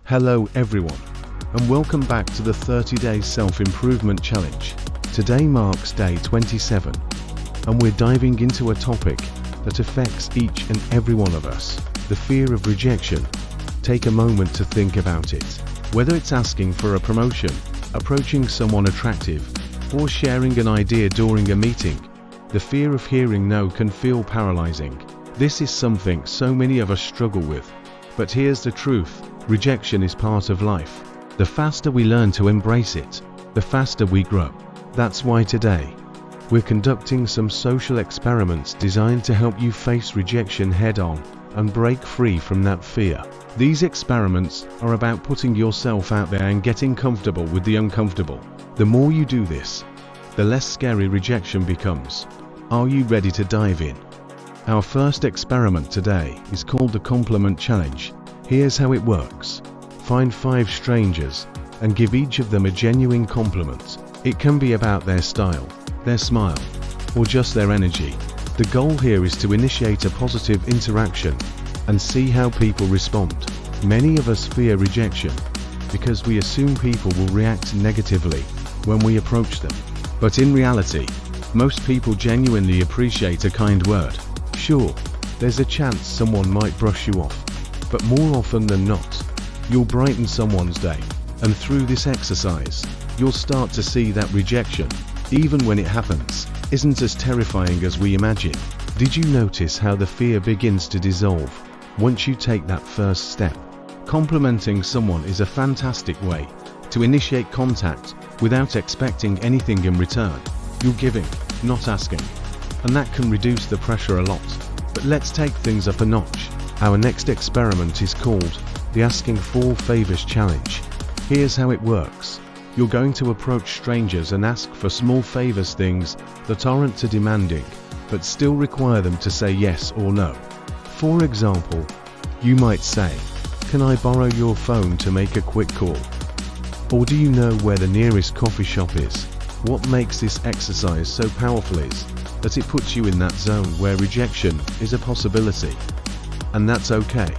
Hello everyone, and welcome back to the 30-day self-improvement challenge. Today marks day 27, and we're diving into a topic that affects each and every one of us, the fear of rejection. Take a moment to think about it. Whether it's asking for a promotion, approaching someone attractive, or sharing an idea during a meeting, the fear of hearing no can feel paralyzing. This is something so many of us struggle with. But here's the truth, rejection is part of life. The faster we learn to embrace it, the faster we grow. That's why today, we're conducting some social experiments designed to help you face rejection head-on and break free from that fear. These experiments are about putting yourself out there and getting comfortable with the uncomfortable. The more you do this, the less scary rejection becomes. Are you ready to dive in? Our first experiment today is called the compliment challenge. Here's how it works. Find 5 strangers and give each of them a genuine compliment. It can be about their style, their smile, or just their energy. The goal here is to initiate a positive interaction and see how people respond. Many of us fear rejection because we assume people will react negatively when we approach them. But in reality, most people genuinely appreciate a kind word. Sure, there's a chance someone might brush you off, but more often than not, you'll brighten someone's day. And through this exercise, you'll start to see that rejection, even when it happens, isn't as terrifying as we imagine. Did you notice how the fear begins to dissolve once you take that first step? Complimenting someone is a fantastic way to initiate contact without expecting anything in return. You're giving, not asking. And that can reduce the pressure a lot. But let's take things up a notch. Our next experiment is called the Asking for Favors Challenge. Here's how it works. You're going to approach strangers and ask for small favors, things that aren't too demanding, but still require them to say yes or no. For example, you might say, "Can I borrow your phone to make a quick call?" Or "Do you know where the nearest coffee shop is?" What makes this exercise so powerful is that it puts you in that zone where rejection is a possibility. And that's okay.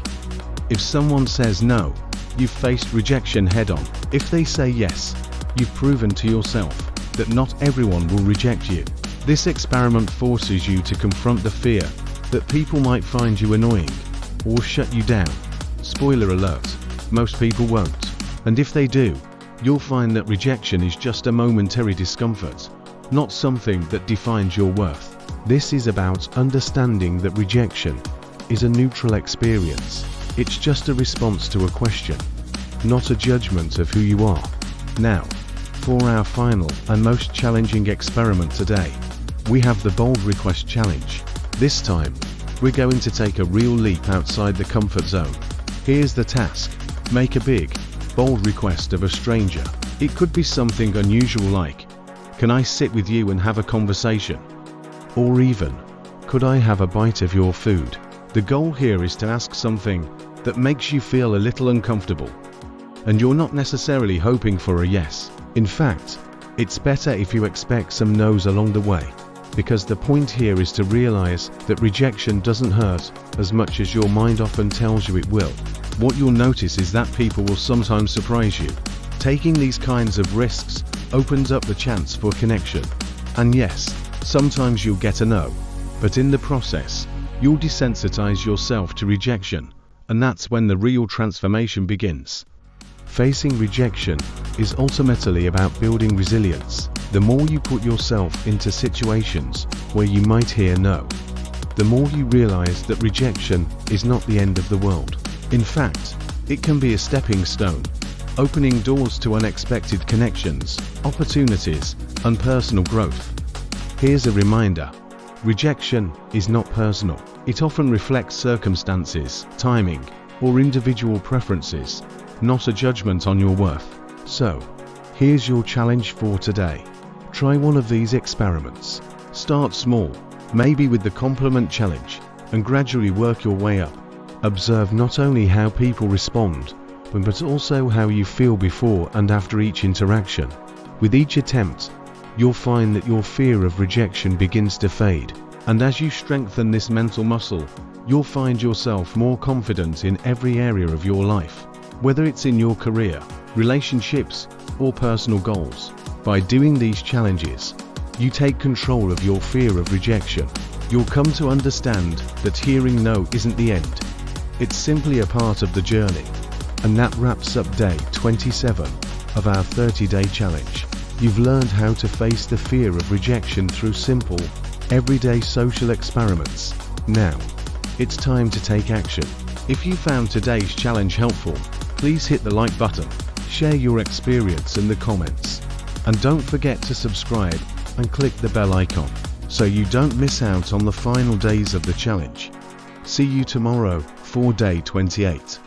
If someone says no, you've faced rejection head-on. If they say yes, you've proven to yourself that not everyone will reject you. This experiment forces you to confront the fear that people might find you annoying or shut you down. Spoiler alert, most people won't. And if they do, you'll find that rejection is just a momentary discomfort, not something that defines your worth. This is about understanding that rejection is a neutral experience. It's just a response to a question, not a judgment of who you are. Now, for our final and most challenging experiment today, we have the Bold Request Challenge. This time, we're going to take a real leap outside the comfort zone. Here's the task. Make a big, bold request of a stranger. It could be something unusual like, "Can I sit with you and have a conversation?" Or even, "Could I have a bite of your food?" The goal here is to ask something that makes you feel a little uncomfortable. And you're not necessarily hoping for a yes. In fact, it's better if you expect some no's along the way, because the point here is to realize that rejection doesn't hurt as much as your mind often tells you it will. What you'll notice is that people will sometimes surprise you. Taking these kinds of risks opens up the chance for connection. And yes, sometimes you'll get a no, but in the process, you'll desensitize yourself to rejection, and that's when the real transformation begins. Facing rejection is ultimately about building resilience. The more you put yourself into situations where you might hear no, the more you realize that rejection is not the end of the world. In fact, it can be a stepping stone, opening doors to unexpected connections, opportunities, and personal growth. Here's a reminder. Rejection is not personal. It often reflects circumstances, timing, or individual preferences, not a judgment on your worth. So, here's your challenge for today. Try one of these experiments. Start small, maybe with the compliment challenge, and gradually work your way up. Observe not only how people respond, but also how you feel before and after each interaction. With each attempt, you'll find that your fear of rejection begins to fade. And as you strengthen this mental muscle, you'll find yourself more confident in every area of your life. whether it's in your career, relationships, or personal goals. By doing these challenges, you take control of your fear of rejection. You'll come to understand that hearing no isn't the end. It's simply a part of the journey. And that wraps up day 27 of our 30-day challenge. You've learned how to face the fear of rejection through simple, everyday social experiments. Now, it's time to take action. If you found today's challenge helpful, please hit the like button, share your experience in the comments, and don't forget to subscribe and click the bell icon so you don't miss out on the final days of the challenge. See you tomorrow for day 28.